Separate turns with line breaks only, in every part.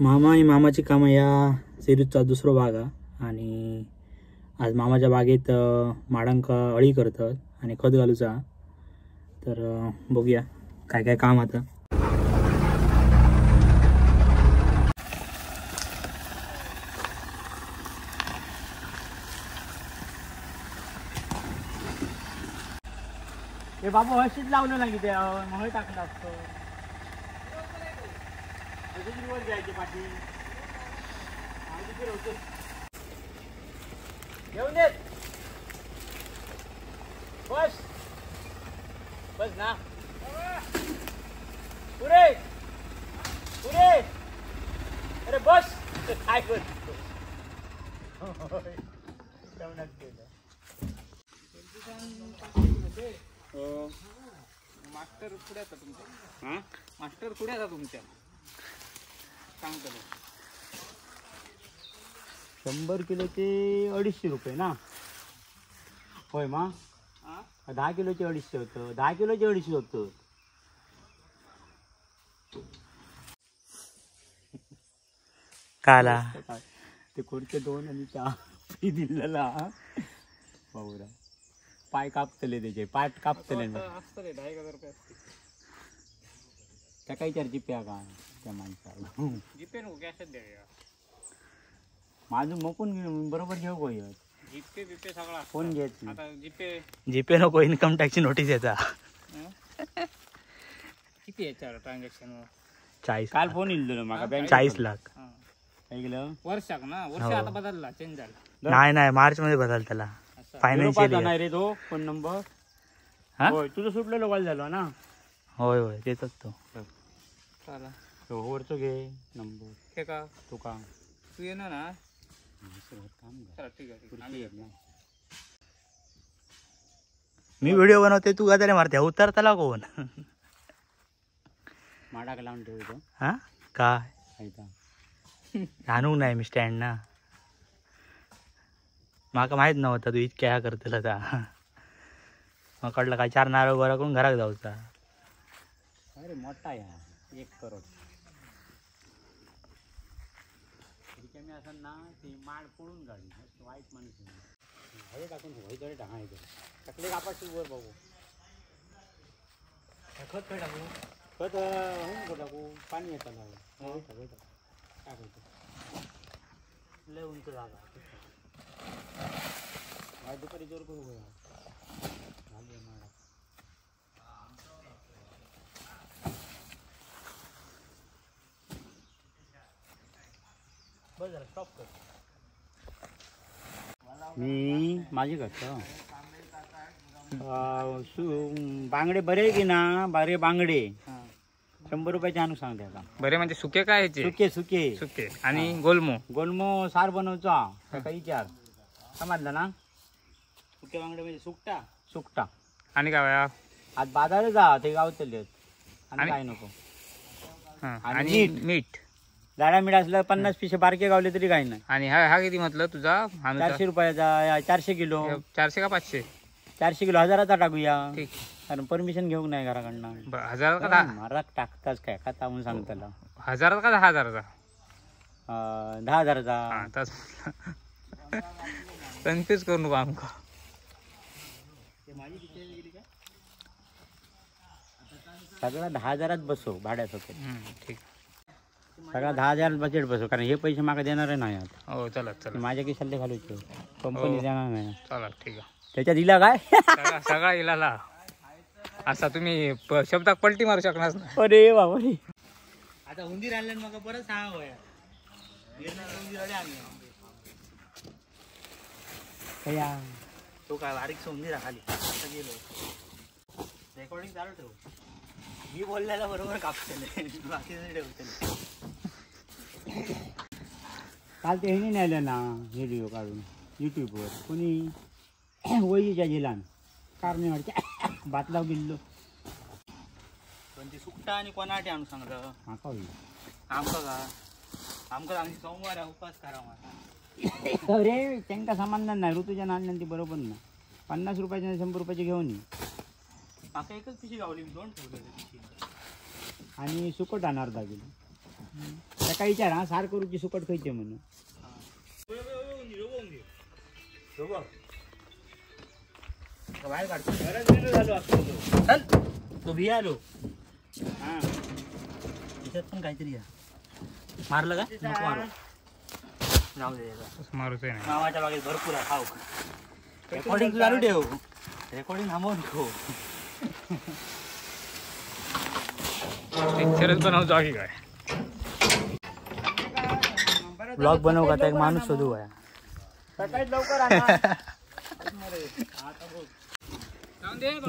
मामा आणि मामाची कामं या सिरीजचा दुसरा भाग आहे आणि आज मामाच्या बागेत माडांका अळी करतात आणि खत घालूचा. तर बघूया काय काय काम आता.
हे बाबा हशीच लावलं नाही ते मग टाकला असतो घ्यायची पाठी घेऊन देत. बस बस ना पुरे पुरे. अरे बस काय करतो मास्टर कुठे तुमच्या. मास्टर कुठे तुमच्या सांगतो.
100 किलोचे 250 रुपये ना. होय मा 10 किलोचे 250 होतं. 10 किलोचे 250 होतं.
काला
ते कोणते 2 आणि 4 दिलेला बाबूरा. पाय कापतले त्याचे पाठ कापतले
असतं रे. 10,000 रुपये असते.
त्या काही चार जिप्या का त्या माणसाला
जीपे नको कॅशच द्या.
माझं मकून बरोबर घेऊ गो.
जीपे बिपे सगळा
फोन घ्यायची
आता.
जीपे नको, इन्कम टॅक्सची नोटीस येता.
किती याच्यावर ट्रान्झॅक्शन
40.
काल फोन येईल माका बँक
40 लाख.
काय गेलं
वर्षाक ना. वर्ष आता बदलला, चेंज झाला.
नाही मार्च मध्ये बदल त्याला फायनान्शियल.
नाही रे तो फोन नंबर. होय तुझं सुटलेलं कॉल झालो ना.
होय देतात तो.
चला
वरचं घे नंबर.
हे का
तो का
तू येणार ना.
काम
चला ठीक आहे.
मी व्हिडिओ बनवते तू गादारे मारते. उतर त्याला कोण
माडाक लावून ठेवतो.
हा काय आणू नाही मी स्टँड ना. माका माहित नव्हता तू इतक्या करतला आता. मग कळलं काय 4 नारळ गोळा करून घरात जाऊचा.
अरे मोठा या 1 करोड. मी असं ना ती माड पळून गाडी वाईट माणूस हवे टाकून हवेकडे टाकायचं. टाकले कापाशी वर बघू. खत काय टाकू. खत होऊन टाकू. पाणी येतं ना टाकायचं. लय उंच जागा दुपारी जोर करू झाली माडा. मी माझी करतो. बांगडे बरे की ना. बरे बांगडे 100 रुपयाचे आणू सांगते का.
बरे म्हणजे सुके काय ह्याचे.
सुके सुके
सुके आणि गोलमो.
गोलमो सार बनवचा काही 4 समजलं ना. सुके बांगडे म्हणजे सुकटा सुकटा.
आणि काय
आज बाजार जा ते गावतले आणि काय नको.
आणि मीठ
जाडा मीठ असलं 50 पिशे बारके गावले तरी काही नाही.
आणि हा किती म्हटलं तुझा.
400 रुपयाचा. 400 किलो.
400 का 500.
400 किलो 1000चा टाकूया.
ठीक.
कारण परमिशन घेऊ नाही घराकडनं.
1000 का
माराक टाकताच काय खाता म्हणून सांगताला.
1000 का 10,000चा.
10,000चा.
कन्फ्युज करू नको आमका.
सगळा 10,000च बसव भाड्याचं.
ठीक.
सगळा 10,000 बजेट बसव. कारण हे पैसे माका देणार नाही आता.
हो चला चला.
माझ्या खिशाला घालूचे. कंपनी देणार नाही.
चला ठीक आहे.
त्याच्यात दिला काय
सगळा इलाला असा तुम्ही शब्दाक पलटी मारू शकणार नाही.
अरे बाबा
आता उंदीर आणलं मग बरं सांग. तो काय बारीक उंदीर खाली गेलो. रेकॉर्डिंग चालू ठेव. मी बोलल्याला बरोबर कापतले बाकी ठेवतले.
काल ते ह्याने नेलं ना व्हिडिओ काढून युट्यूबवर. कोणी वहीच्या जिलान कारणे बातलाव गेलो.
पण ती सुकटा आणि कोणाटे आणून सांगलं.
माका होईल
आमका का आमका आमची सोमवार उपास करा.
अरे त्यांना समाधान नाही. ऋतूच्या नाण्यान ती बरोबर ना. 50 रुपयाचे 100 रुपयाचे घेऊन ये.
माका एकच पिशी गावली. मी 2 ठेवले.
आणि सुकट आणणार 10 किलो. काय विचार हा सार करूची सुकट खायचे म्हणून बाहेर काढतो झालो
चल तो भिया आलो
हा
त्याच्यात पण काहीतरी मारलं का नको मारू जाऊ दे
मारूच नाही.
मामाच्या बागेत भरपूर आहे खाऊ रेकॉर्डिंग चालू ठेव रेकॉर्डिंग थांबवून ठेव
पिक्चरच बनवतो की काय.
ब्लॉग बनवू का एक माणूस शोधू आहे
सकाळी लवकर आणा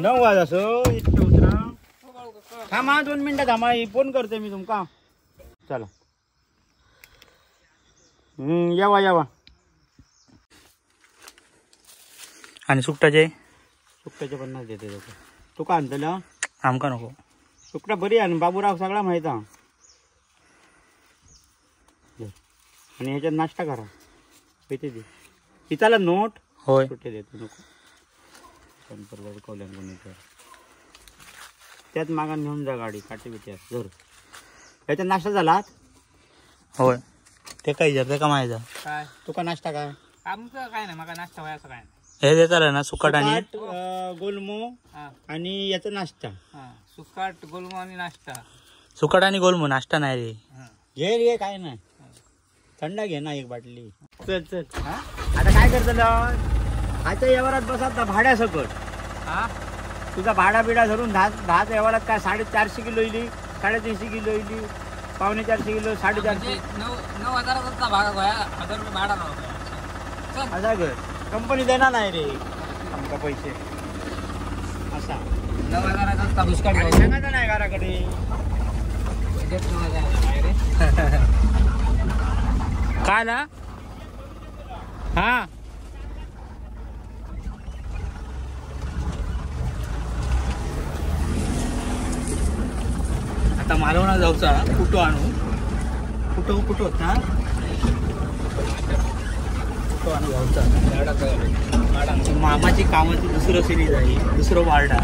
9 वाज असो इतकं उतरा थांबा 2 मिनिटं थांबा फोन करते मी तुमका चला यावा यावा
आणि सुकटाचे
सुकट्याचे 50 देते तुका आणतलं
आमका नको
सुकटा बरी आण बाबूराव सगळा माहित हा आणि ह्याच्यात नाश्ता करा पैसे दे पिताला नोट
होय
सुट्टे देतो नको त्यात मागा घेऊन जा गाडी काटे बिटे जर याच्यात नाश्ता झाला
होय ते काही जर ते का माहिती
काय
तुका नाश्ता काय
आमचं काय नाही मला नाश्ता व्हायचं काय नाही.
हे देताल ना सुकट आणि
गोलमो
हा
आणि याचा नाश्ता
हा सुकाट गोलमो आणि नाश्ता.
सुकट आणि गोलमो नाश्ता नाही रे
घे रे काय नाही थंडा घे ना एक बाटली चल चल हा आता काय करतलं आजच्या व्यवहारात बसत ना भाड्या सकट
हा
तुझा भाडा बिडा धरून दहाच्या व्यवहारात काय 450 किलो येईल 350 किलो येईल 450 किलो 450
9,000चा भागा गोया 1,000 रुपये भाडा नव्हता.
असा घर कंपनी देणार नाही रे आमका पैसे असा
9,000चा दुष्काळ
सांगायचं नाही घराकडे
काय ना
हा
आता मालवणा जाऊचा कुठं आणू कुठं हा कुठं आणू जाऊचा मामाची कामाची दुसरं सिरीज आहे दुसरं वार्डा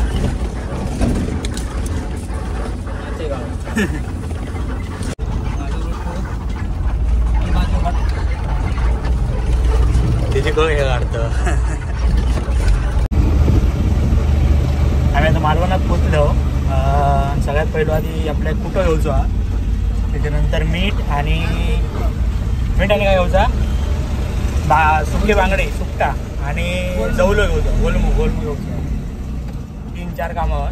त्याची कळ हे काढतं आम्ही आता मालवणात पोचलो सगळ्यात पहिलं आधी आपल्या कुठं घ्यायचो त्याच्यानंतर मीठ आणि काय घ्यायचा सुके बांगडे सुकटा आणि जवलो घ्यायचो गोलमू घ्यायचो 3-4 कामावर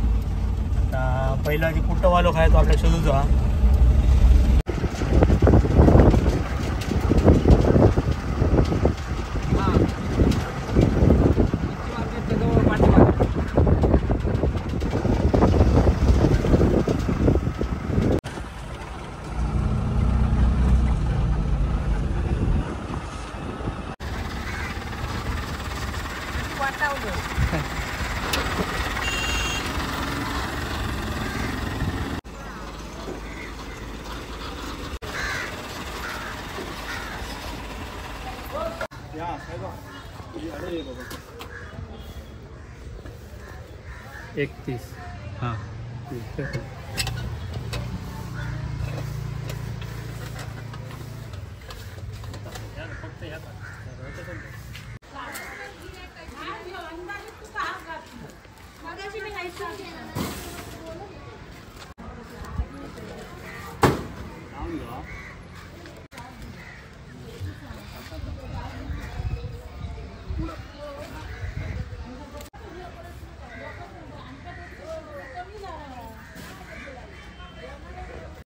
पहिलं आधी कुठं वालो खायचो आपल्या शोधूचो हां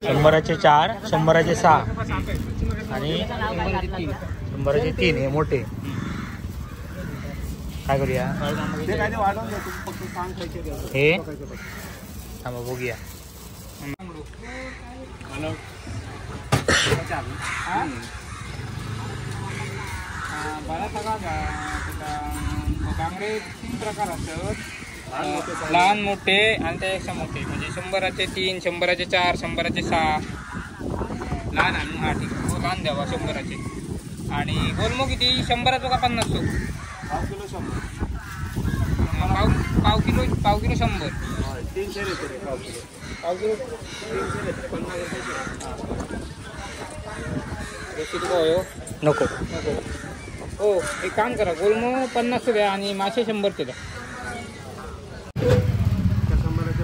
शंभराचे 4 100चे 6 आणि 100चे 3 हे मोठे काय करूया हे थांबा बघूया
बांगडे 3 प्रकार असतात लहान मोठे आणि त्यापेक्षा मोठे म्हणजे 100चे 3 100चे 4 100चे 6 लहान आणून हा ठीक आहे लहान द्यावा 100चे आणि गोलमो किती 100चा का 50 पाव किलो 100
पाव किलो 300
पाव किलो जशी तुका होयो
नको.
नको. हो एक काम करा, गोलमो 50 द्या आणि मासे 100 द्या. 100चे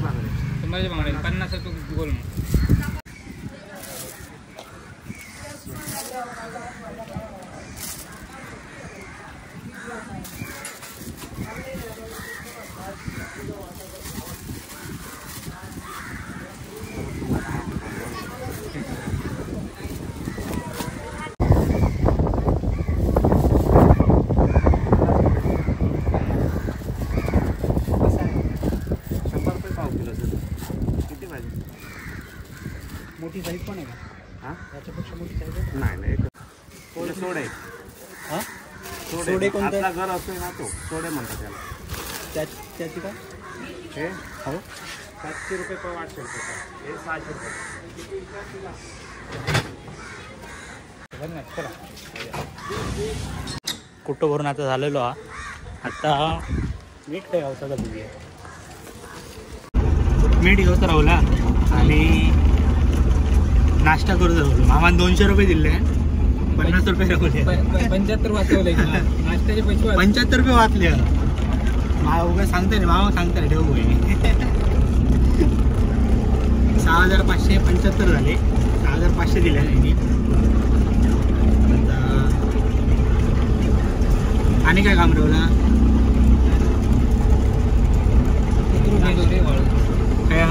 बांगडे 50 गोलमो.
मोठी साईज पण आहे का?
हां
त्याच्यापेक्षा मोठी साईज
नाही सोडे
हां सोडे कोणते?
आपला घर असतोय ना तो सोडे म्हणतात त्याला.
त्याची काय?
हे
हो
700 रुपये पाव, 800 रुपये पाव, हे 600 रुपये.
कुठं भरून आता झालेलो हा. आता मीठ काय गावचा बघूया. मीठ घेऊ तर राहुला आणि नाश्ता करू राहुल. मामाने 200 रुपये दिले, 50 रुपये राहुले.
75 वाचवले नाश्त्याचे पैसे.
75 रुपये वाचले. उगा सांगते मामा सांगते ठेवू 6575 झाले. 6500 दिले त्यांनी. आणि काय काम ठेवला काय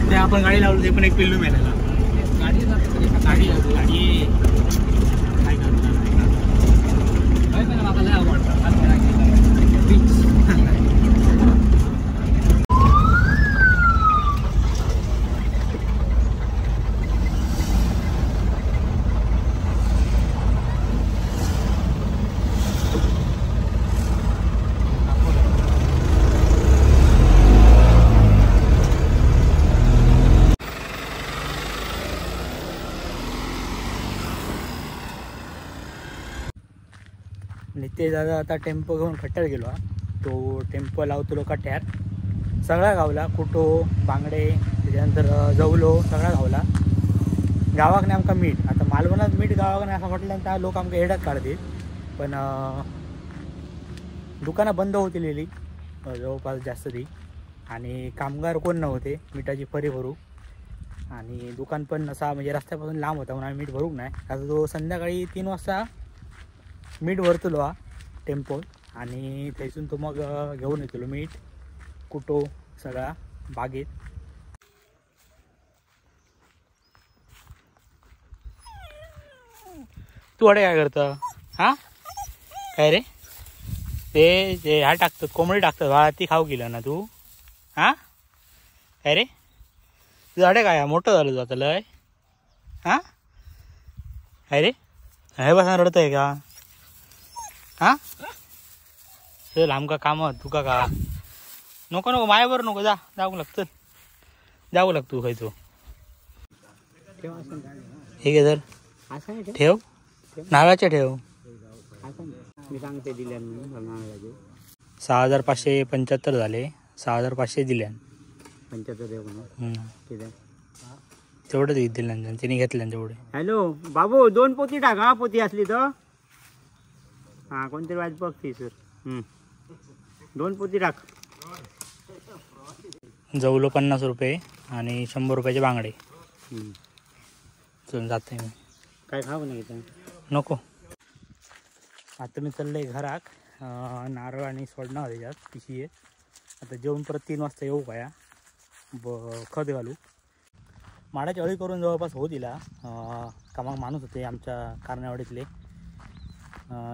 ते आपण गाडी लावलो ते पण एक पिल्लू मिळाला. गाडी गाडी काय करणार मला लय आवडतं. नितेश दादा आता टेम्पो घेऊन खट्ट्यात गेलो. तो टेम्पो लावतो कट्ट्यात. सगळा गावला. कुटो बांगडे त्याच्यानंतर जवलो सगळा गावला. गावाक नाही आमका मीठ. आता मालवणात मीठ गावाक नाही असं म्हटल्यानंतर लोक आमका हेड्यात काढतील. पण दुकानं बंद होती जवळपास जास्त ती. आणि कामगार कोण नव्हते मिठाची फरी भरू. आणि दुकान पण असा म्हणजे रस्त्यापासून लांब होता म्हणून आम्ही मीठ भरूक नाही. आता तो संध्याकाळी 3 वाजता मीठ भरतलो हा टेम्पो. आणि थंयसून तो मग घेऊन येतलो मीठ कुटो सगळा बागेत. तू अडे काय करतं हां? काय रे ते जे ह्या टाकतात कोंबडी टाकतात बाळा ती खाऊ गेलं ना तू हां? काय रे तुझं अडे काय मोठं झालं तुझं आता लय हां? काय रे हे बसा रडतं आहे का हां? चल आमका काम तुका का नको नको मायावर नको जा जाऊ लागतं जाऊ लागतो काय तू ठीक आहे सर ठेव नारळाचे ठेव.
मी सांगते दिल्या
6575 झाले. 6500 दिल्या
75 देऊ म्हणून ठीक आहे.
तेवढंच दिले तिने घेतल्या तेवढे.
हॅलो बाबू 2 पोती टाक. हा पोती असली तर हां कोणतरी वाज बघते सर. 2 पोती टाक.
जवलो 50 रुपये आणि 100 रुपयाचे बांगडे. चल जाते मी.
काय खाऊ नाही
नको. आता मी चाललंय घराक. नारळ आणि सोडणं त्याच्यात पिशी आहेत. आता जेवण परत 3 वाजता येऊ काय खत घालू. माडाची अळी करून जवळपास हो दिला. कामाक माणूस होते आमच्या कारण्यावाडीतले.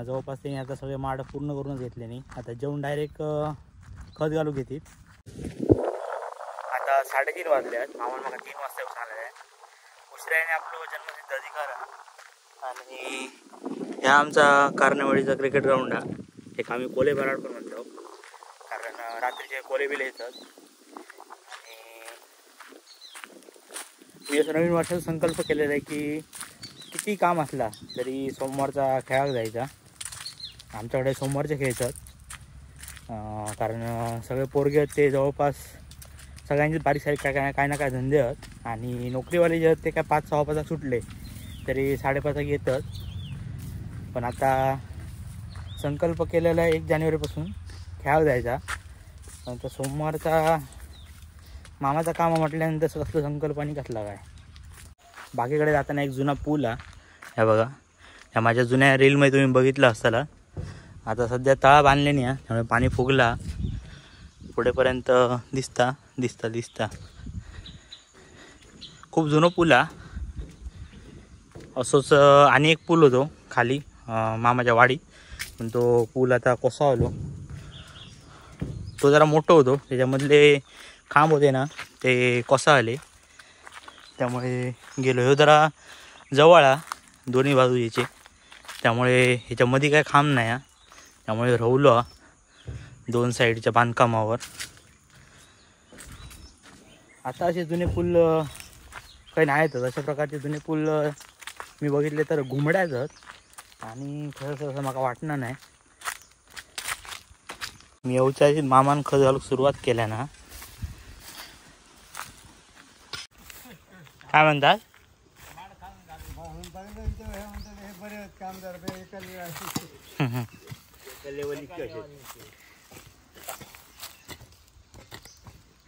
जवळपास त्यांनी आता सगळे माड पूर्ण करूनच घेतले नाही. आता जेवण डायरेक्ट खत घालू घेतील. आता 3:30 वाजल्यात. आम्हाला मला 3 वाजता येऊन आलं आहे. उशिराने आपलं जन्मसिद्ध अधिकार आहे. आणि ह्या आमचा कारण्यावाडीचा क्रिकेट ग्राउंड आहे. एक आम्ही कोले बराड पण म्हणतो कारण रात्रीचे कोले बिले येतात. आणि मी असं नवीन वर्षाचा संकल्प केलेला आहे की किती काम असला तरी सोमवारचा खेळायला जायचा. आमच्याकडे सोमवारचे खेळतात. कारण सगळे पोरगे आहेत ते जवळपास सगळ्यांचे बारीक सारीक काय ना काय धंदे आहेत. आणि नोकरीवाले जे आहेत ते काय 5-6 वाजता सुटले तरी 5:30 येतात. पण आता संकल्प केलेला आहे 1 जानेवारीपासून खेळायला जायचा. पण तो सोमवारचा मामाचा काम म्हटल्यानंतर कसलं संकल्प आणि कसला काय. बाकीकडे जाताना एक जुना पूल आहे, ह्या बघा. ह्या माझ्या जुन्या रीलमध्ये तुम्ही बघितलं असताला. आता सध्या तळा बांधले नाही आहे, त्यामुळे पाणी फुगला पुढेपर्यंत दिसता. खूप जुनं पूल आहे. असंच आणि एक पूल होतो खाली मामाच्या वाडी, पण तो पूल आता कोसळलो. तो जरा मोठं होतो, त्याच्यामधले खांब होते ना ते कोसळले, त्यामुळे गेलो. ह्यो जरा जवळ दोन्ही बाजूचे, त्यामुळे ह्याच्यामध्ये काय खांब नाही, त्यामुळे राहुलो 2 साईडच्या बांधकामावर. आता असे जुने पूल काही नाहीतच. अशा प्रकारचे जुने पूल मी बघितले तर घुमड्याच, आणि खरंच असं मला वाटणार नाही. मी येऊच्या मामान खत घालूक सुरुवात केल्या ना. काय म्हणतात?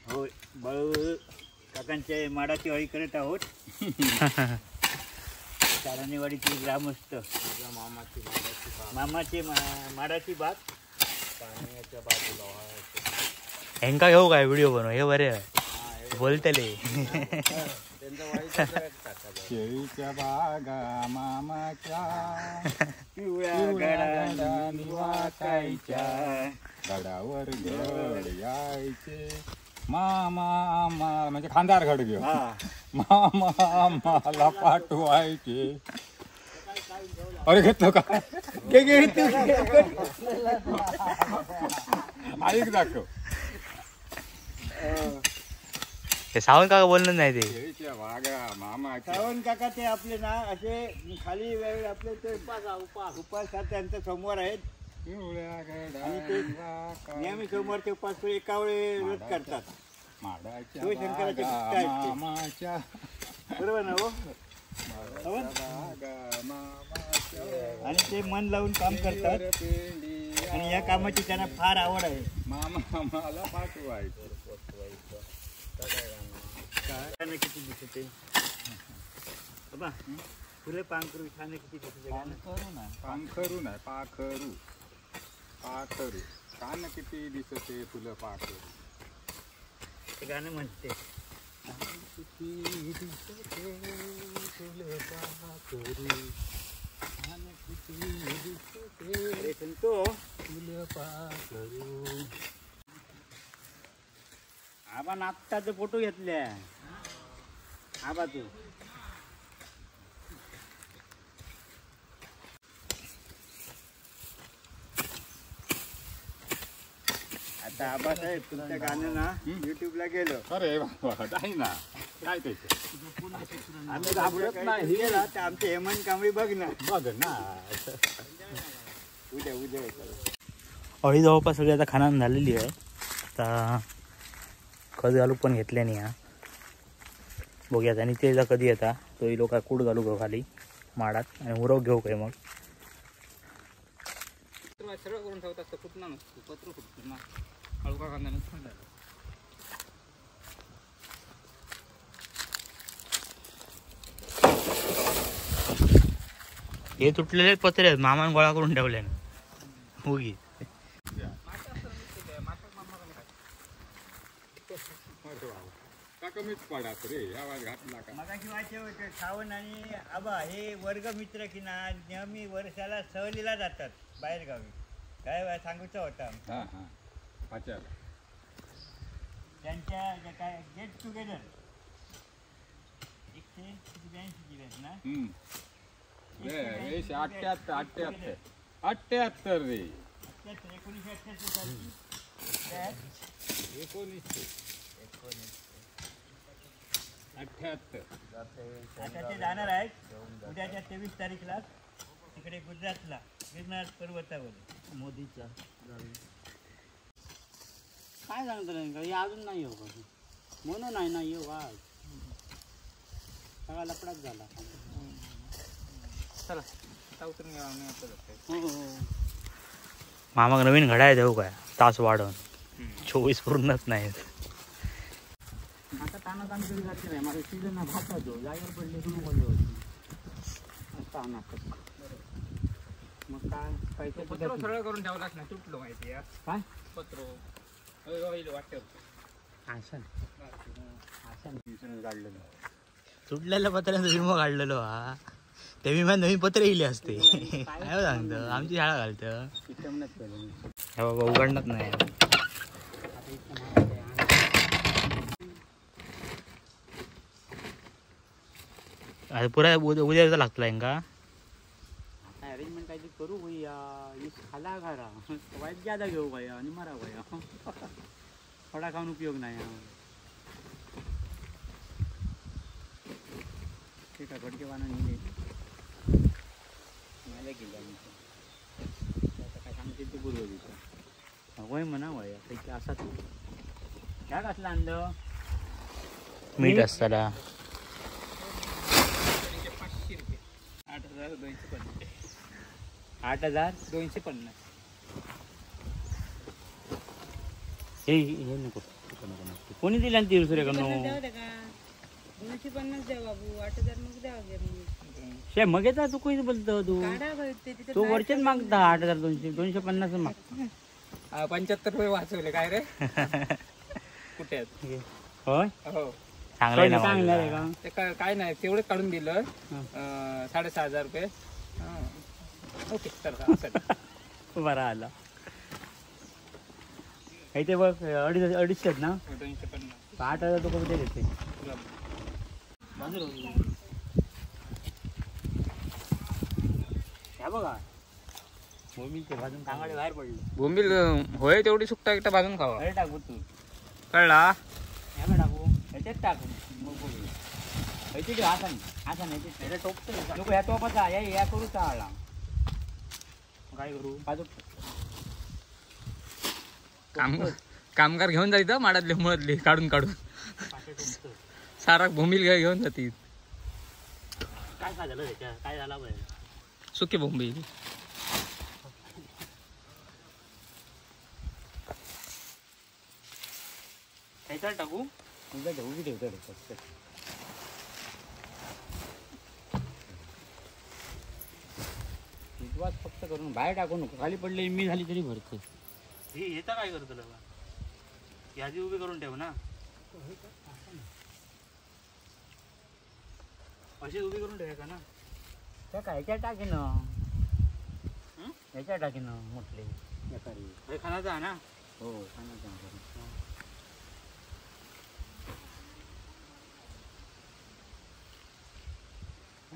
हो, बाळू काकांच्या माडाची हळी करत आहोत. चारणेवाडीची ग्रामस्थ मामाची माडाची बाग पाण्याच्या बाजूला.
ह्यांका घेऊ काय व्हिडिओ बनव, हे बरे बोलतले.
केळीच्या बागा मामाच्या
पिवळ्या गडांनी वाकायच्या,
गडावर गड यायचे मामा म्हणजे खांदार घड घेऊ मामा आम्हाला पाठवायचे. अरे घेतो का ऐक दाखव.
हे सावंत काका बोलणं नाही ते.
केळीच्या बागा मामाच्या.
सावंत काका ते आपले ना असे खाली वेळ आपले ते उपास त्यांचा सोमवार आहेत, आणि ते नेहमी सोमवारचे उपास एका वेळी व्रत करतात.
माडाच्या
शिवशंकराचे भक्त
बागा
आहेत ते.
मामाच्या.
बरोबर ना हो? आणि ते मन लावून काम करतात, आणि या कामाची त्यांना फार आवड आहे.
मामा आम्हाला पाठवायचं.
किती दिसते बाबा, फुले पांखरू छान किती दिसते.
पाखरू नाही पाखरू पाखरू कान किती दिसते फुलं पाखरू.
ते गाणं म्हणते. अरे संतो आबा नागटाचे फोटो घेतले. आबा तू आता आबासाहेब तुमचं गाणं ना युट्यूबला गेलो.
अरे बाबा नाही ना काय त्याचे
आम्ही घाबरत नाही गेला तर आमचे हेमंत कांबळी बघ ना.
बघ ना.
उद्या
अळी जवळपास सगळी आता खाणं झालेली आहे. आता खत घालू पण घेतले नाही हा. बघूयात. आणि तेला कधी येता तोही लोक कूड घालू घेऊ खाली माडात, आणि उरव घेऊ काय मग.
सरळ करून ठेवतात तर फुटणार नसतो, पत्र फुटतो ना हळूका कांदा नसतो.
हे तुटलेले पत्रे आहेत, मामान गोळा करून ठेवले ना उगी.
का कमीच पडात रे आवाज घातला का.
मगाशी वाचे होते सावंत आणि आबा हे वर्ग मित्र की ना नेहमी वर्षाला सहलीला जातात बाहेर गावी. काय सांगूचा होता
हा हा पाच्याला
त्यांच्या काय गेट टुगेदर 182 दिवस ना.
78 रे 1978.
आता ते जाणार आहेत उद्याच्या 23 तारीखला तिकडे गुजरातला गिरनार पर्वतावर.
मोदीचा काय सांगतो नाही अजून नाही येऊ का म्हणून नाही ना येऊ आज सगळा लपडाच झाला.
चला आता उतरून घ्या आम्ही आता जातोय.
मामाक नवीन घड्याळ देऊ काय तास वाढवून 24 पूर्णच नाही. आता ताना ताण तरी जाते नाही माझा सीझन भाता जो जागेवर पडले की नको मग काय
पत्र सरळ करून ठेवलाच नाही तुटलो माहिती आहे
काय
पत्र वाटत
असं काढलेलं तुटलेल्या पत्र्यांचा विमा काढलेलो हा त्या विमान नवीन पत्र येईल असते काय सांगतं आमची शाळा घालतं हे बाबा उघडणार नाही. आता पुरा उद्या लागतला का आता अरेंजमेंट काहीतरी करू भैया खाला घरा वाईट जादा घेऊ भैया आणि मारा भैया थोडा खाऊन उपयोग नाही. ठीक आहे गडकेवाना नेले मला गेलं आता काय सांगते ते पूर्वजीचं होय म्हणा भैया पैकी असा तू काय कसला आणलं मीठ असताना
8,250
हे नको कोणी दिला ती दुसऱ्याकडनं
250 द्या बाबू 8,000 मग द्या
शे मग येता तू कोणी बोलतो तू वरचेच मागता 8,200 250 मागता
75 रुपये वाचवले काय रे कुठे आहेत
होय
हो
चांगलं ना चांगलं आहे का
ते काय नाही तेवढं काढून दिलं 6,500 रुपये ओके तर
बरा आला ते बघ 250 ना
250
8,000 तो कधी देते बघा बोंबील ते भाजून कांगाडे बाहेर पडले
बोंबील होय तेवढी सुकटा एकटा भाजून खावा
अरे टाकू तू
कळला
ह्याला टाकू ह्याच्यात टाकू मग बघू ह्याची हाता नाही टोपतो नको ह्या टोपाचा या करू चाळला काय करू बाजू
कामगार घेऊन जाईल माडातले मुळातले काढून सारा बोंबील घेऊन जातील.
काय झालं त्याच्या काय झाला
सुके बोंबील
ह्याच्यात टाकू उभी ठेवतो विश्वास फक्त करून बाहेर टाकू नको खाली पडले मी झाली तरी भरतो हे येता काय करतो लगा यादी उभी करून ठेव ना अशी उभी करून ठेवायचा ना त्या काय ह्याच्या टाकीन ह्याच्या टाकीन म्हटले खानाचा ना हो खानाचा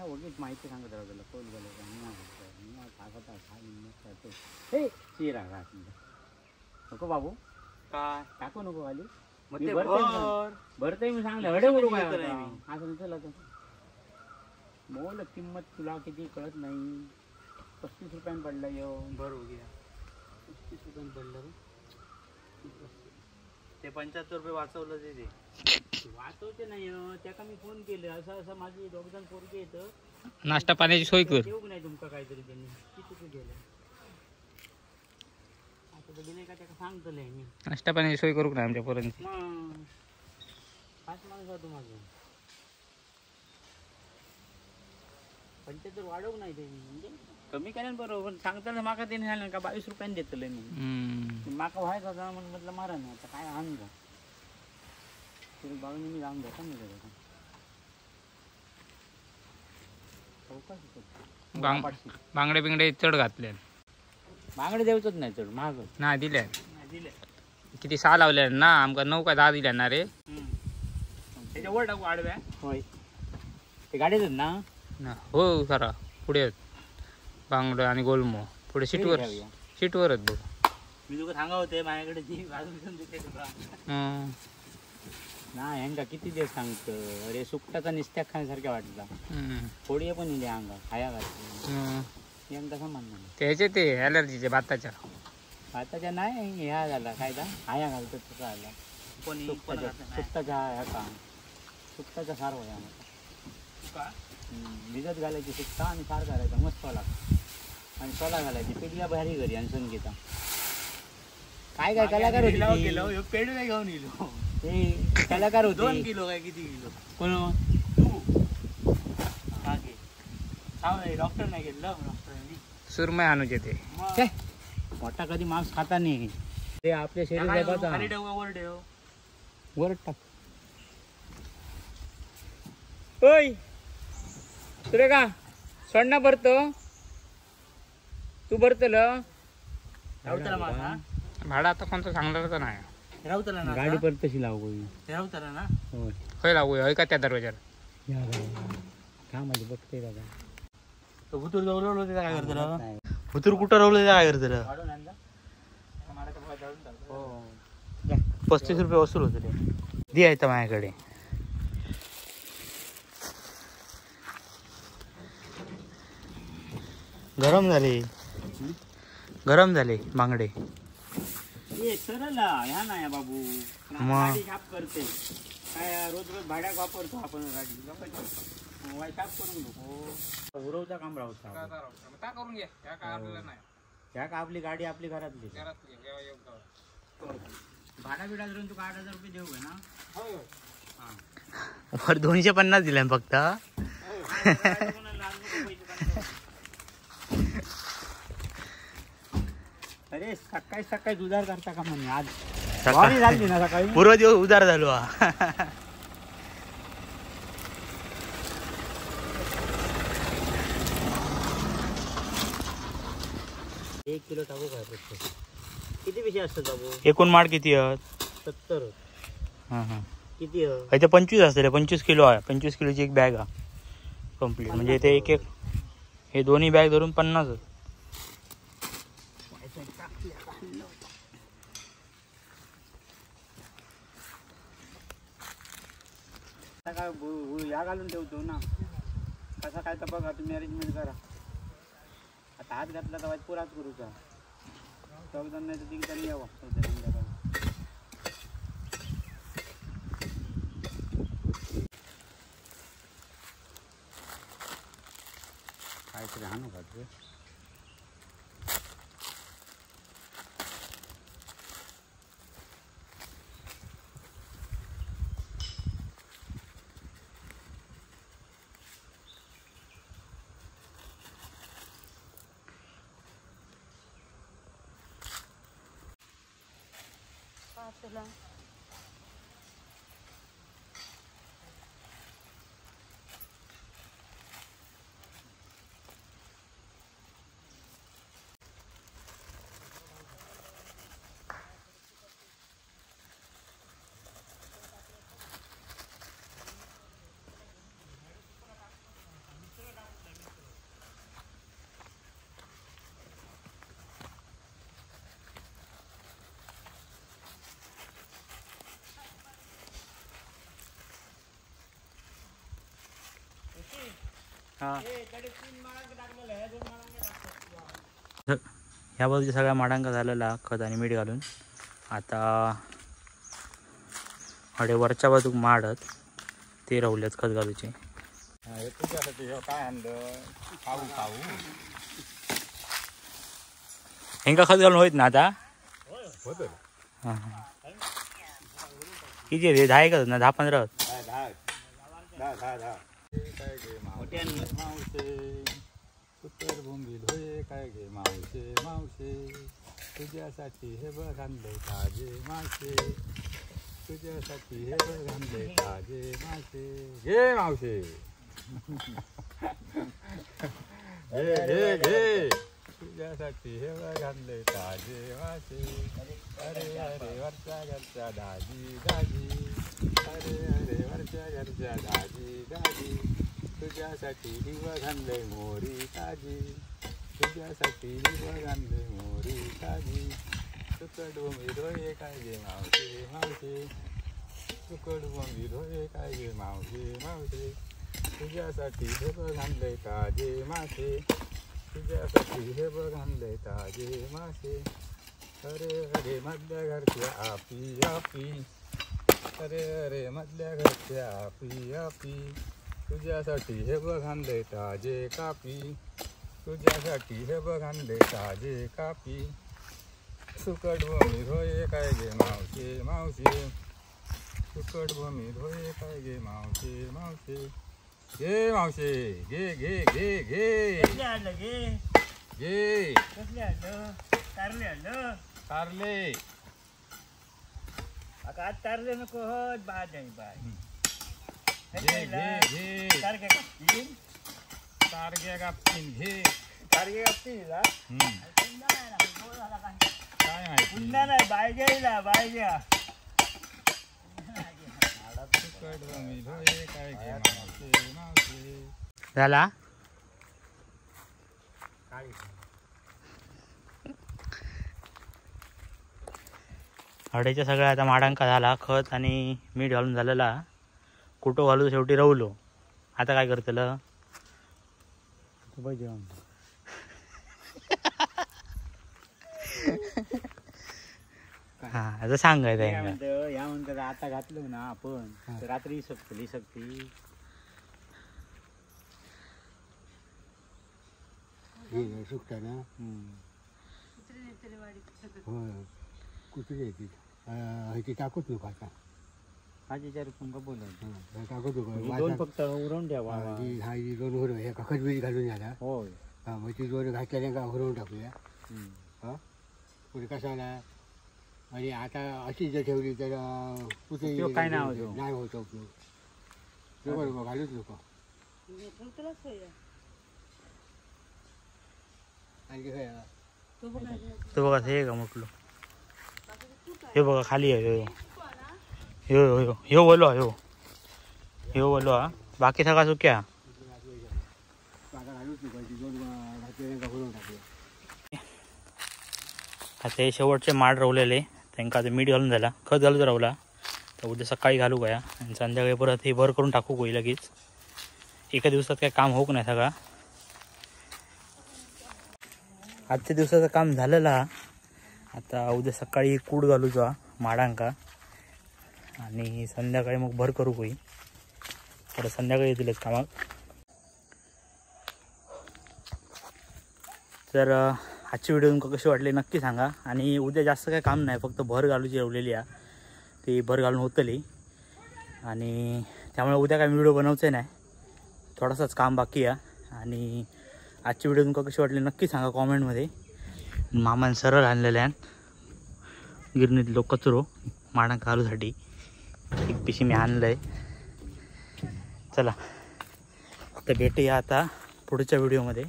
वगैरे माहिती सांगत राहतो तुला कोण गेलं शिरा नको बाबू काय टाकू नको खाली भरतय मी सांगलं हडे बरोबर असं चला मोल किंमत तुला किती कळत नाही 35 रुपयानं पडला येऊन बरोबर 35 रुपयानं पडलं ते 75 रुपये वाचवलं ते वाचवते नाही त्याका मी फोन केलं असं माझी दोघजण पोरगे येतं
नाश्ता पाण्याची सोय कर
देऊ नाही तुमका काहीतरी त्यांनी किती गेलं आता तर गेले का त्याला सांगतलंय मी
नाश्ता पाण्याची सोय करू ना आमच्या पोरांची
5 माणूस होतो माझं 75 वाढवू नाही ते म्हणजे कमी केल्यान बरोबर सांगताना माका त्याने झालं का 22 रुपयाने देतलंय मी माका व्हायचं होता म्हणून म्हटलं मारा नाही आता काय आण जा तरी बाळून मी जाऊन द्या मी
बांगडे बिंगडे चढ घातले
बांगडे देऊचच नाही चढ महाग
ना दिल्या किती 6 लावल्या ना आमका 9 का 10 दिल्या ना रे
त्याच्या वर टाकू आडव्या होय ते गाडीच ना
हो खरा पुढे बांगड आणि गोलमो पुढे सीटवरच बघ
मी तुला सांगा होते माझ्याकडे ती बाजून देते तुला ना यांका किती दिवस सांगतो अरे सुकटाचा निस्त्या खाण्यासारख्या वाटला थोडी पण इले अंगा खाया घातली यांका कसं म्हणणं
त्याचे ते ॲलर्जीचे भाताच्या
नाही ह्या झाला काय का हाया घालतो तसं आला सुकटाच्या ह्या का सुकटाचा सार होया
भिजत घालायची सुकता आणि सार घालायचा मस्त लागतो आणि सोला घालायची पेडल्या भारी घरी आणि संगीता काय काय कलाकार होते पेड नाही घेऊन गेलो ते कलाकार होते 2 किलो काय किती किलो कोण डॉक्टर नाही घेतलं डॉक्टरांनी
सुरमई आणूच येते
मोठा कधी मांस खाता नाही ते आपल्या शरीराचा वर टाक
ओय तुरे का सोडणा भरतो तू भरतल
रावतला माझा
भाडा आता कोणतं सांगणार तर नाही
रावतला ना गाडी पर तशी लावू रावतला ना
होय लागू होय का त्या दरवाजाला
का म्हणजे बघते दादा तो भुतूर जवळ होते काय करतो भुतूर कुठं रवलं काय करतो
35 रुपये वसूल होते दे आहे माझ्याकडे गरम झाले बांगडे
सरळ ह्या नाही बाबू गाडी साफ करते काय रोज रोज भाड्याक वापरतो आपण गाडी साफ करून नको उरवता काम राहता
करून घ्या त्या काय आपल्याला नाही
ह्या का आपली गाडी आपली घरातली भाडा बिडा धरून तू 8,000 रुपये देऊ ना
वर 250 दिले फक्त
अरे सकाळी सकाळी उधार करता का म्हणे आज सकाळी झाली ना सकाळी
पूर्व दिवस उधार झालो
1 किलो टाकू काय किती विषय असतात बाबू
एकूण माड किती आहेत
70
हां हां
किती
ते 25 असते 25 किलो आहे 25 किलोची एक बॅग आहे कम्प्लीट म्हणजे ते एक एक हे दोन्ही बॅग धरून 50
काय या घालून ठेवतो ना कसा काय तर बघा तुम्ही अरेंजमेंट करा आता हात घातला तर पुराच करूचा चौजण नाही तर 3 तरी यावं काहीतरी हाणू का ते
तुला
ह्या बाजूच्या सगळ्या माडांका झालेला खत आणि मीठ घालून आता हडे वरच्या बाजूक माड आहेत ते राहुल्यात खत घालूचे
काय आणलं खाऊ खाऊ
हेंका खत घालून होत ना आता
होत
हां हां किती रे 10 का ना 10-15
काय गे मावशे उत्तर भूमील होय काय गे मावशे मावशे तुझ्यासाठी हे बघ आणले ताजे मासे तुझ्यासाठी हे बघ आणले ताजे मासे घे मावशे घे घे घे तुझ्यासाठी हे बघ आणले ताजे मासे अरे अरे वरच्या घरच्या दाजी दाजी अरे अरे वरच्या घरच्या दाजी दाजी तुझ्यासाठी हिरवं घालले मोरी ताजी तुझ्यासाठी हिरवं घालले मोरी ताजी तुकड डोंबिरोये काय गे मावशे मावशे तुकड डोंबिरोये काय गे मावशे मावशे तुझ्यासाठी हे बघ घालले ताजे मासे तुझ्यासाठी हे बघ घालले ताजे मासे अरे अरे मधल्या घरच्या आपी आपी अरे अरे मधल्या घरच्या आपी आपी तुझ्यासाठी हे बघ आणले ताजे कापी, तुझ्यासाठी हे बघ आणले ताजे कापी. सुकट भूमी होय काय गे मावशे मावशे, सुकट भूमी होय काय गे मावशे मावशे. घे मावशे घे घे घे घे
कसले आणलं घे,
घे
कसले आणलं, कारले आणलं.
कारले.
आता आज कारले नको होत, बाद नाही बाय.
घे घे घे
सारखे कापतील,
कारग्या कापतीन घे.
सारखे कापतील.
काय माहिती
पुन्हा नाही बाय घ्यायला, बाय घ्या.
सुकट भूमी होय काय गे मावशे मावशे.
झाला हळदीच्या सगळ्या आता माडांका झाला, खत आणि मीठ घालून झालेला. कुठं घालू शेवटी रवलो. आता काय करतलं हा आता सांगायचं
या
आहे
म्हणतं, या म्हणतात आता घातलं ना आपण तर रात्री सकली सकती.
सुकता ना होय कुत्री येते ती टाकूच नको आता.
माझ्या तुमका बोलवलं
टाकूच
ही दोन
नको.
फक्त उरून ठेवा.
ही दोन हुरवं हे खतबीज घालून झाला.
होय.
हा मग ती दोन घातल्याने का हुरवून टाकूया. हा पुढे कशाला. आणि आता अशी जर ठेवली तर कुठे
उपयोग काय नाही होतो.
नाही होतो उपयोग. बरोबर घालूच नको. आणखी काय
तो बघा हे का म्हटलं हे बघा खाली आहे ह्यो ह्यो ह्यो ह्यो बोलो ह्यो ह्यो बोलो हा. बाकी सगळा सुक्या.
आता घालूच नको. ती दोन घातल्याने का हुरवून टाकूया.
आता हे शेवटचे माड रवलेले त्यांना आता मीठ घालून झाला, खत घालूच रवला. तर उद्या सकाळी घालू गया आणि संध्याकाळी परत हे भर करून टाकू गई लगेच. एका दिवसात काही काम होऊ नाही सगळा. आजच्या दिवसाचं काम झालेलं हा. आता उद्या सकाळी कूड घालूचा माडांका आणि संध्याकाळी मग भर करू गई. परत संध्याकाळी येतीलच कामाक. तर आजची व्हिडिओ तुमका कशी वाटली नक्की सांगा. आणि उद्या जास्त काही काम नाही, फक्त भर घालूची ठेवलेली आहे ती भर घालून होतली. आणि त्यामुळे उद्या काय व्हिडिओ बनवचं नाही, थोडासाच काम बाकी आहे. आणि आजची व्हिडिओ तुमका कशी वाटली नक्की सांगा कॉमेंटमध्ये. मामाने सरळ आणलेले आहेत गिरणीतलो कचरो माडा घालूसाठी. एक पिशी मी आणलं आहे. चला आता भेटूया आता पुढच्या व्हिडिओमध्ये.